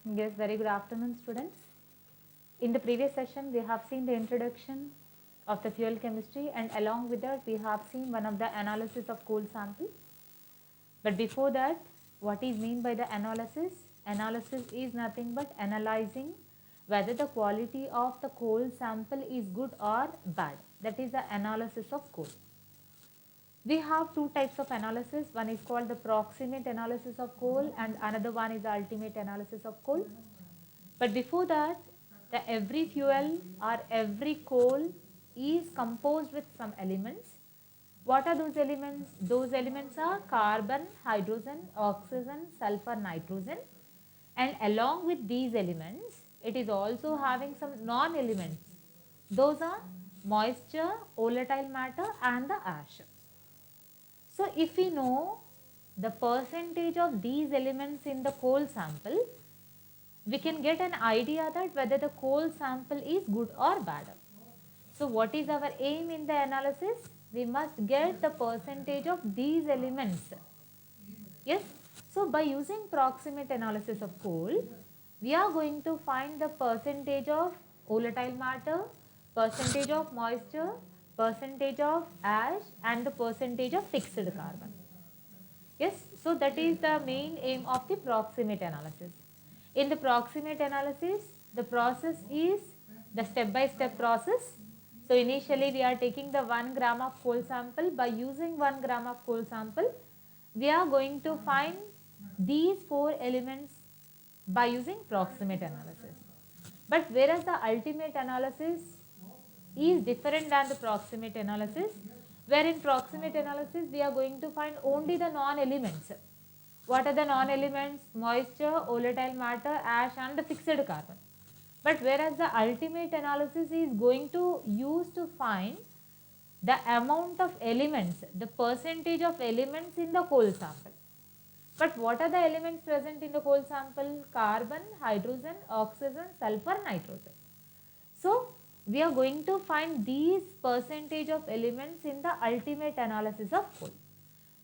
Yes, very good afternoon, students. In the previous session, we have seen the introduction of the fuel chemistry, and along with that, we have seen one of the analysis of coal sample. But before that, what is mean by the analysis? Analysis is nothing but analyzing whether the quality of the coal sample is good or bad. That is the analysis of coal. We have two types of analysis. One is called the proximate analysis of coal and another one is the ultimate analysis of coal. But before that, every fuel or every coal is composed with some elements. What are those elements? Those elements are carbon, hydrogen, oxygen, sulfur, nitrogen. And along with these elements, it is also having some non-elements. Those are moisture, volatile matter and the ash. So if we know the percentage of these elements in the coal sample, we can get an idea that whether the coal sample is good or bad. So what is our aim in the analysis? We must get the percentage of these elements. Yes. So by using proximate analysis of coal, we are going to find the percentage of volatile matter, percentage of moisture, percentage of ash and the percentage of fixed carbon. Yes, so that is the main aim of the proximate analysis. In the proximate analysis, the process is the step-by-step process. So initially we are taking the 1 gram of coal sample. By using 1 gram of coal sample, we are going to find these 4 elements by using proximate analysis. But whereas the ultimate analysis is different than the proximate analysis, where in proximate analysis we are going to find only the non-elements. What are the non-elements? Moisture, volatile matter, ash and the fixed carbon. But whereas the ultimate analysis is going to use to find the amount of elements, the percentage of elements in the coal sample. But what are the elements present in the coal sample? Carbon, hydrogen, oxygen, sulfur, nitrogen. So we are going to find these percentage of elements in the ultimate analysis of coal.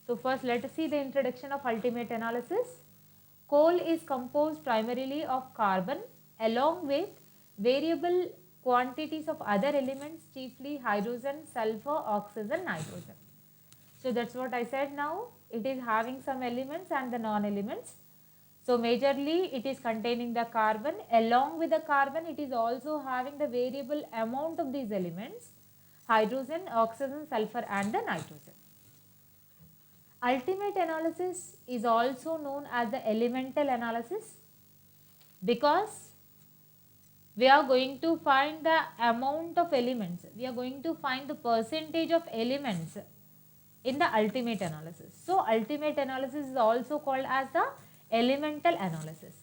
So first let us see the introduction of ultimate analysis. Coal is composed primarily of carbon along with variable quantities of other elements, chiefly hydrogen, sulfur, oxygen, nitrogen. So that's what I said now. It is having some elements and the non-elements. So majorly it is containing the carbon. Along with the carbon, it is also having the variable amount of these elements, hydrogen, oxygen, sulfur and the nitrogen. Ultimate analysis is also known as the elemental analysis because we are going to find the amount of elements. We are going to find the percentage of elements in the ultimate analysis. So ultimate analysis is also called as the elemental analysis.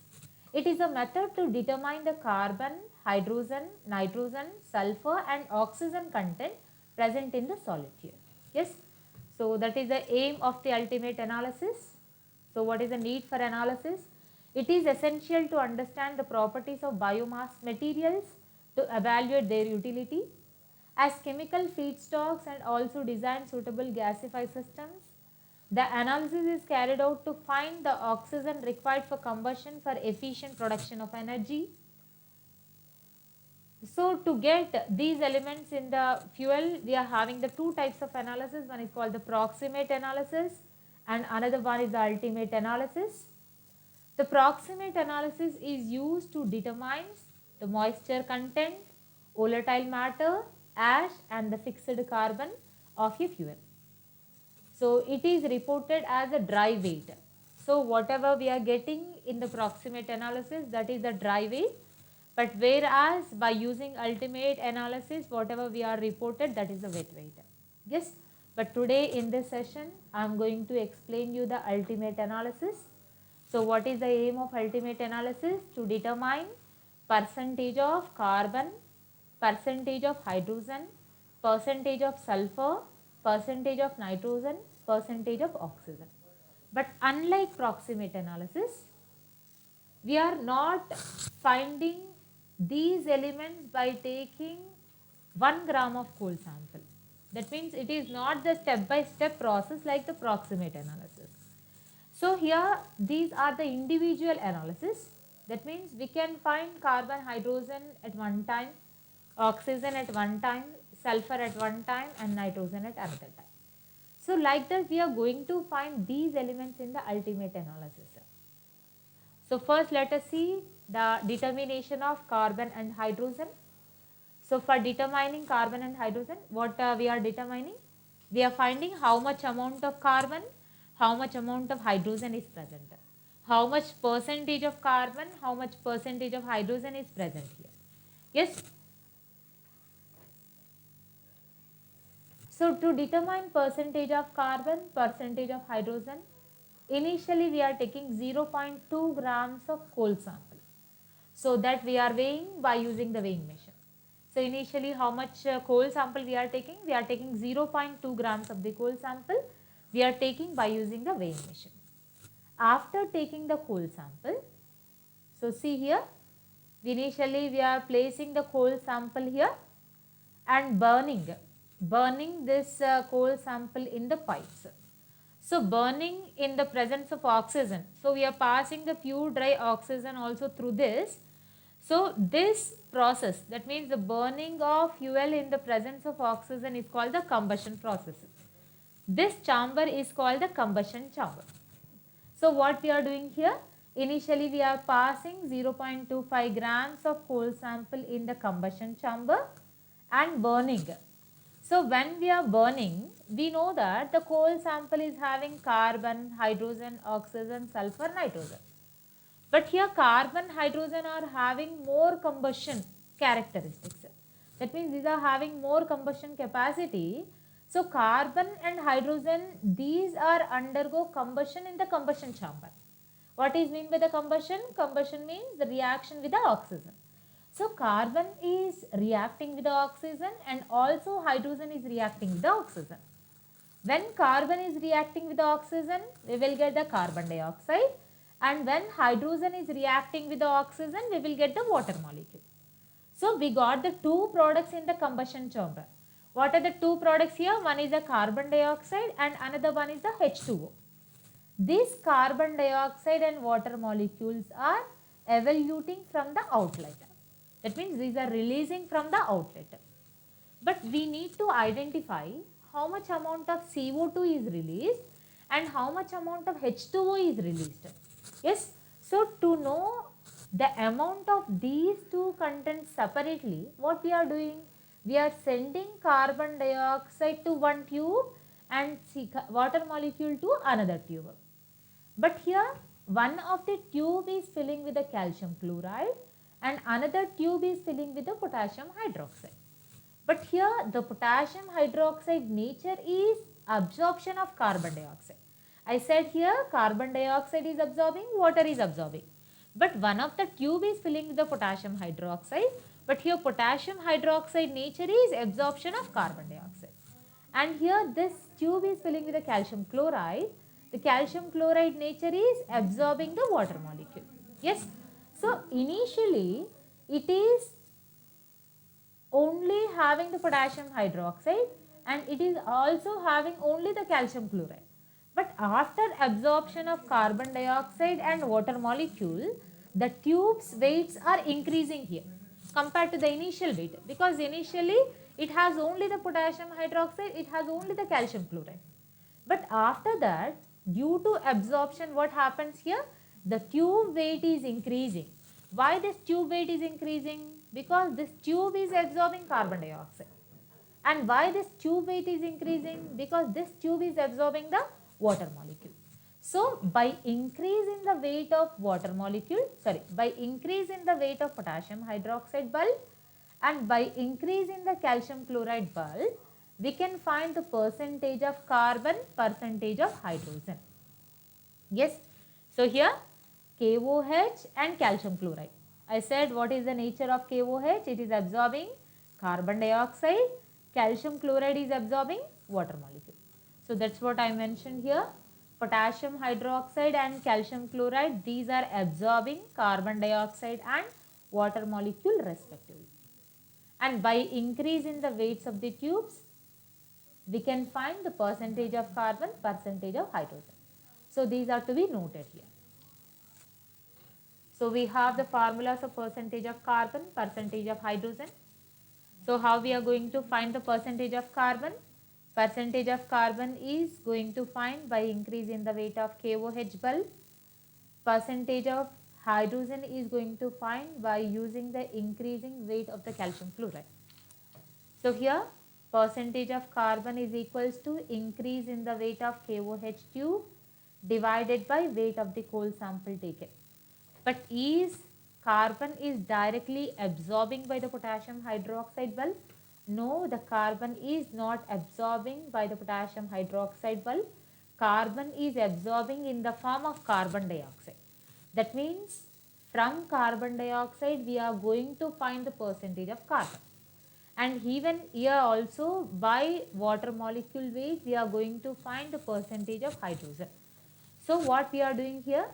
It is a method to determine the carbon, hydrogen, nitrogen, sulfur and oxygen content present in the solid fuel. Yes. So that is the aim of the ultimate analysis. So what is the need for analysis? It is essential to understand the properties of biomass materials to evaluate their utility as chemical feedstocks and also design suitable gasified systems. The analysis is carried out to find the oxygen required for combustion for efficient production of energy. So to get these elements in the fuel, we are having the two types of analysis. One is called the proximate analysis and another one is the ultimate analysis. The proximate analysis is used to determine the moisture content, volatile matter, ash and the fixed carbon of a fuel. So it is reported as a dry weight. So whatever we are getting in the proximate analysis, that is the dry weight. But whereas by using ultimate analysis, whatever we are reported, that is the wet weight. Yes. But today in this session, I am going to explain you the ultimate analysis. So what is the aim of ultimate analysis? To determine percentage of carbon, percentage of hydrogen, percentage of sulfur, percentage of nitrogen, percentage of oxygen. But unlike proximate analysis, we are not finding these elements by taking 1 gram of coal sample. That means it is not the step-by-step process like the proximate analysis. So here these are the individual analysis. That means we can find carbon, hydrogen at one time, oxygen at one time, sulfur at one time, and nitrogen at another time. So like that we are going to find these elements in the ultimate analysis. So first let us see the determination of carbon and hydrogen. So for determining carbon and hydrogen, what we are determining? We are finding how much amount of carbon, how much amount of hydrogen is present. How much percentage of carbon, how much percentage of hydrogen is present here. Yes. So to determine percentage of carbon, percentage of hydrogen, initially we are taking 0.2 grams of coal sample. So that we are weighing by using the weighing machine. So initially how much coal sample we are taking? We are taking 0.2 grams of the coal sample. We are taking by using the weighing machine. After taking the coal sample, so see here, initially we are placing the coal sample here and burning this coal sample in the pipes. So burning in the presence of oxygen. So we are passing the pure dry oxygen also through this. So this process, that means the burning of fuel in the presence of oxygen, is called the combustion process. This chamber is called the combustion chamber. So what we are doing here? Initially we are passing 0.25 grams of coal sample in the combustion chamber and burning. So when we are burning, we know that the coal sample is having carbon, hydrogen, oxygen, sulfur, nitrogen. But here carbon, hydrogen are having more combustion characteristics. That means these are having more combustion capacity. So carbon and hydrogen, these are undergo combustion in the combustion chamber. What is mean by the combustion? Combustion means the reaction with the oxygen. So carbon is reacting with the oxygen and also hydrogen is reacting with the oxygen. When carbon is reacting with the oxygen, we will get the carbon dioxide, and when hydrogen is reacting with the oxygen, we will get the water molecule. So we got the two products in the combustion chamber. What are the two products here? One is the carbon dioxide and another one is the H2O. These carbon dioxide and water molecules are evoluting from the outlet. That means these are releasing from the outlet. But we need to identify how much amount of CO2 is released and how much amount of H2O is released. Yes, so to know the amount of these two contents separately, what we are doing? We are sending carbon dioxide to one tube and water molecule to another tube. But here one of the tube is filling with the calcium chloride and another tube is filling with the potassium hydroxide. But here the potassium hydroxide nature is absorption of carbon dioxide. I said here carbon dioxide is absorbing, water is absorbing. But one of the tube is filling with the potassium hydroxide. But here potassium hydroxide nature is absorption of carbon dioxide. And here this tube is filling with the calcium chloride. The calcium chloride nature is absorbing the water molecule. Yes. So initially it is only having the potassium hydroxide and it is also having only the calcium chloride. But after absorption of carbon dioxide and water molecule, the tube's weights are increasing here compared to the initial weight, because initially it has only the potassium hydroxide, it has only the calcium chloride. But after that, due to absorption, what happens here? The tube weight is increasing. Why this tube weight is increasing? Because this tube is absorbing carbon dioxide. And why this tube weight is increasing? Because this tube is absorbing the water molecule. So by increase in the weight of water molecule, by increase in the weight of potassium hydroxide bulk and by increase in the calcium chloride bulk, we can find the percentage of carbon, percentage of hydrogen. Yes. So here KOH and calcium chloride. I said what is the nature of KOH? It is absorbing carbon dioxide. Calcium chloride is absorbing water molecule. So that's what I mentioned here. Potassium hydroxide and calcium chloride, these are absorbing carbon dioxide and water molecule respectively. And by increase in the weights of the tubes, we can find the percentage of carbon, percentage of hydrogen. So these are to be noted here. So we have the formulas of percentage of carbon, percentage of hydrogen. So how we are going to find the percentage of carbon? Percentage of carbon is going to find by increase in the weight of KOH bulk. Percentage of hydrogen is going to find by using the increasing weight of the calcium chloride. So here percentage of carbon is equals to increase in the weight of KOH tube divided by weight of the coal sample taken. But is carbon is directly absorbing by the potassium hydroxide bulk? No, the carbon is not absorbing by the potassium hydroxide bulk. Carbon is absorbing in the form of carbon dioxide. That means from carbon dioxide we are going to find the percentage of carbon. And even here also by water molecule weight we are going to find the percentage of hydrogen. So what we are doing here?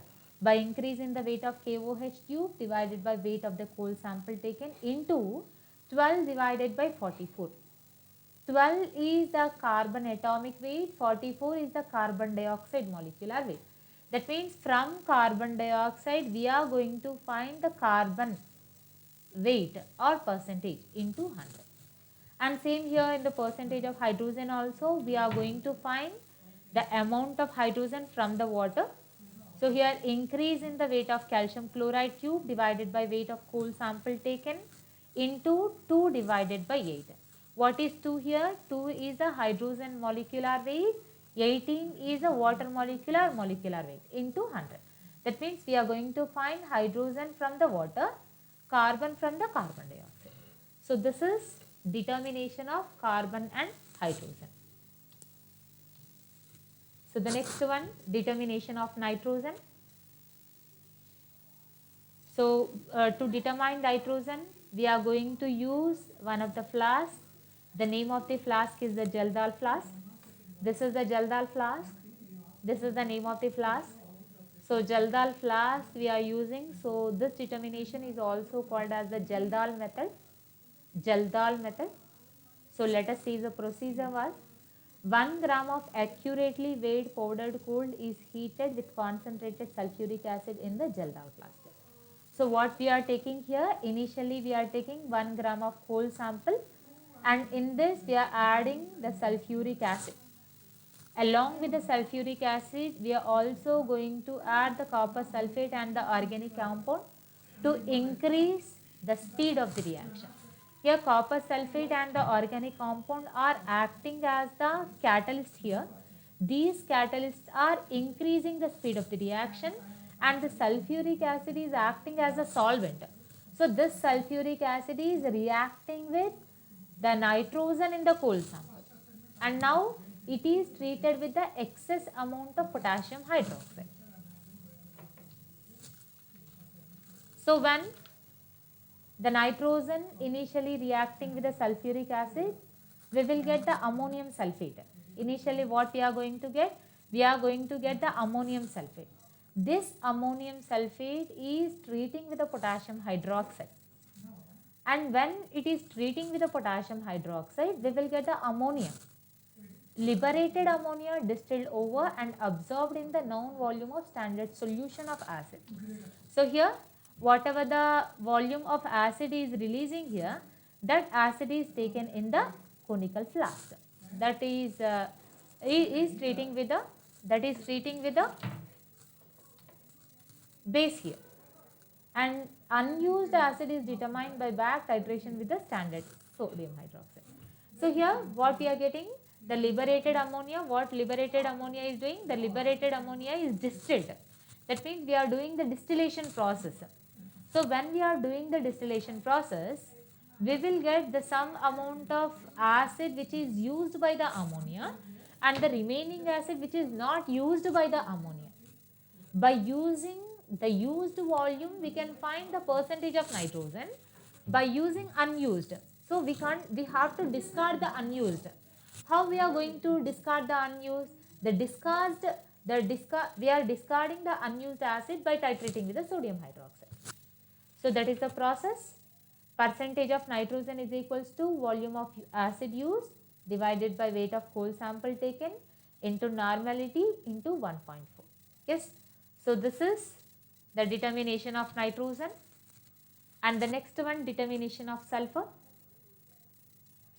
By increasing the weight of KOH tube divided by weight of the coal sample taken into 12 divided by 44. 12 is the carbon atomic weight, 44 is the carbon dioxide molecular weight. That means from carbon dioxide we are going to find the carbon weight or percentage into 100. And same here in the percentage of hydrogen also we are going to find the amount of hydrogen from the water. So here increase in the weight of calcium chloride tube divided by weight of coal sample taken into 2 divided by 8. What is 2 here? 2 is the hydrogen molecular weight, 18 is the water molecular weight into 100. That means we are going to find hydrogen from the water, carbon from the carbon dioxide. So this is determination of carbon and hydrogen. So the next one, determination of nitrogen. So to determine nitrogen, we are going to use one of the flask. The name of the flask is the Jaldal flask. This is the Jaldal flask. This is the name of the flask. So Jaldal flask we are using. So this determination is also called as the Jaldal method. Jaldal method. So let us see the procedure was. 1 gram of accurately weighed powdered gold is heated with concentrated sulfuric acid in the Jaldal flask. So what we are taking here, initially we are taking 1 gram of coal sample and in this we are adding the sulfuric acid. Along with the sulfuric acid, we are also going to add the copper sulfate and the organic compound to increase the speed of the reaction. Here copper sulfate and the organic compound are acting as the catalyst here. These catalysts are increasing the speed of the reaction and the sulfuric acid is acting as a solvent. So this sulfuric acid is reacting with the nitrogen in the coal sample and now it is treated with the excess amount of potassium hydroxide. So when the nitrogen initially reacting with the sulfuric acid, we will get the ammonium sulfate. Initially what we are going to get? We are going to get the ammonium sulfate. This ammonium sulfate is treating with the potassium hydroxide. And when it is treating with the potassium hydroxide, we will get the ammonia. Liberated ammonia distilled over and absorbed in the known volume of standard solution of acid. So here whatever the volume of acid is releasing here, that acid is taken in the conical flask. That is treating with the base here. And unused acid is determined by back titration with the standard sodium hydroxide. So here what we are getting? The liberated ammonia. What liberated ammonia is doing? The liberated ammonia is distilled. That means we are doing the distillation process. So when we are doing the distillation process, we will get the some amount of acid which is used by the ammonia and the remaining acid which is not used by the ammonia. By using the used volume, we can find the percentage of nitrogen by using unused. So we have to discard the unused. How we are going to discard the unused? We are discarding the unused acid by titrating with the sodium hydroxide. So that is the process. Percentage of nitrogen is equals to volume of acid used divided by weight of coal sample taken into normality into 1.4. Yes. So this is the determination of nitrogen, and the next one determination of sulfur.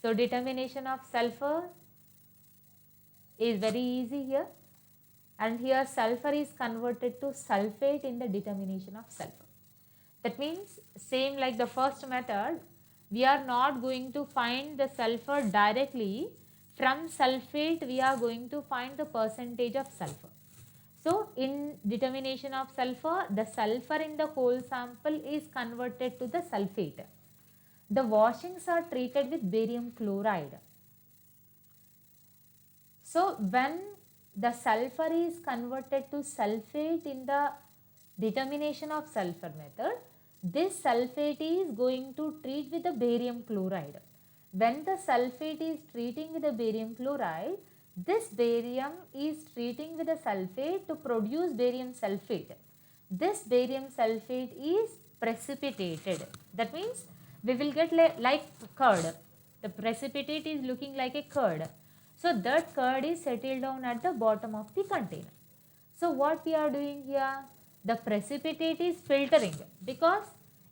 So determination of sulfur is very easy here, and here sulfur is converted to sulfate in the determination of sulfur. That means same like the first method, we are not going to find the sulfur directly. From sulfate we are going to find the percentage of sulfur. So in determination of sulfur, the sulfur in the coal sample is converted to the sulfate. The washings are treated with barium chloride. So when the sulfur is converted to sulfate in the determination of sulfur method, this sulfate is going to treat with the barium chloride. When the sulfate is treating with the barium chloride, this barium is treating with the sulfate to produce barium sulfate. This barium sulfate is precipitated. That means we will get like curd. The precipitate is looking like a curd. So that curd is settled down at the bottom of the container. So what we are doing here? The precipitate is filtering, because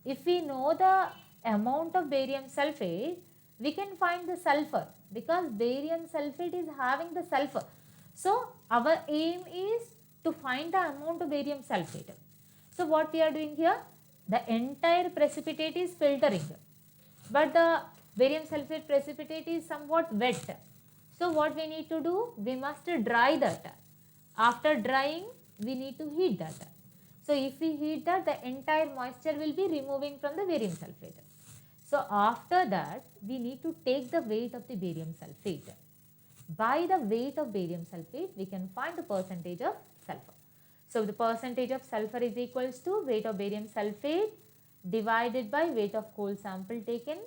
if we know the amount of barium sulfate, we can find the sulfur, because barium sulfate is having the sulfur. So our aim is to find the amount of barium sulfate. So what we are doing here? The entire precipitate is filtering, but the barium sulfate precipitate is somewhat wet. So what we need to do? We must dry that. After drying, we need to heat that. So if we heat that, the entire moisture will be removing from the barium sulfate. So after that, we need to take the weight of the barium sulfate. By the weight of barium sulfate, we can find the percentage of sulfur. So the percentage of sulfur is equals to weight of barium sulfate divided by weight of coal sample taken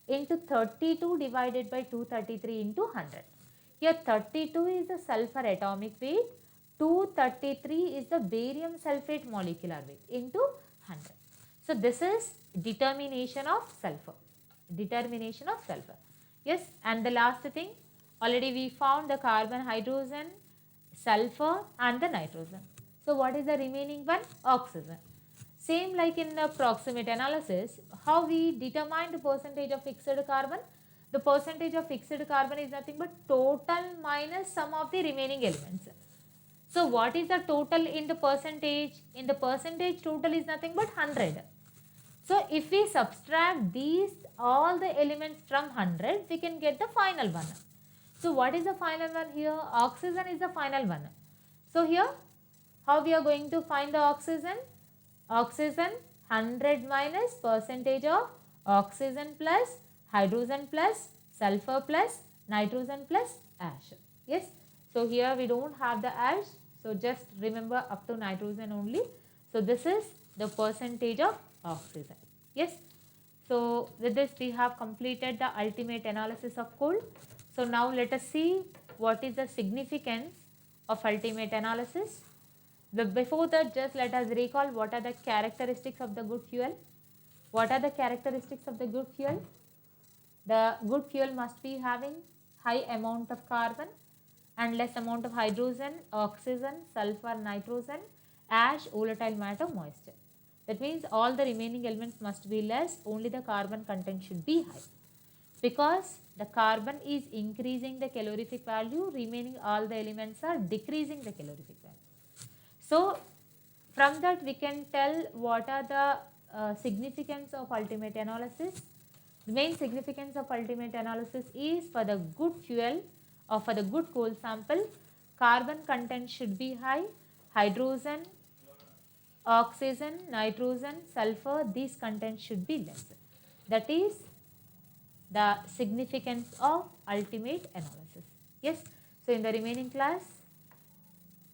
into 32 divided by 233 into 100. Here 32 is the sulfur atomic weight, 233 is the barium sulfate molecular weight into 100. So this is determination of sulfur. Determination of sulfur. Yes, and the last thing, already we found the carbon, hydrogen, sulfur and the nitrogen. So what is the remaining one? Oxygen. Same like in the proximate analysis, how we determine the percentage of fixed carbon? The percentage of fixed carbon is nothing but total minus sum of the remaining elements. So what is the total in the percentage? In the percentage, total is nothing but 100. So if we subtract these all the elements from 100, we can get the final one. So what is the final one here? Oxygen is the final one. So here, how we are going to find the oxygen? Oxygen 100 minus percentage of oxygen plus hydrogen plus sulfur plus nitrogen plus ash. Yes. So here we don't have the ash. So just remember up to nitrogen only. So this is the percentage of oxygen. Yes. So with this we have completed the ultimate analysis of coal. So now let us see what is the significance of ultimate analysis. But before that, just let us recall what are the characteristics of the good fuel. What are the characteristics of the good fuel? The good fuel must be having high amount of carbon and less amount of hydrogen, oxygen, sulfur, nitrogen, ash, volatile matter, moisture. That means all the remaining elements must be less, only the carbon content should be high. Because the carbon is increasing the calorific value, remaining all the elements are decreasing the calorific value. So from that we can tell what are the significance of ultimate analysis. The main significance of ultimate analysis is for the good fuel or for the good coal sample, carbon content should be high, hydrogen, oxygen, nitrogen, sulfur, these contents should be less. That is the significance of ultimate analysis. Yes. So in the remaining class,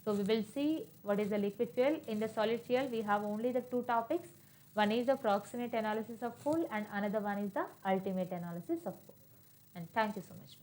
so we will see what is the liquid fuel. In the solid fuel, we have only the two topics. One is the proximate analysis of coal and another one is the ultimate analysis of coal. And thank you so much.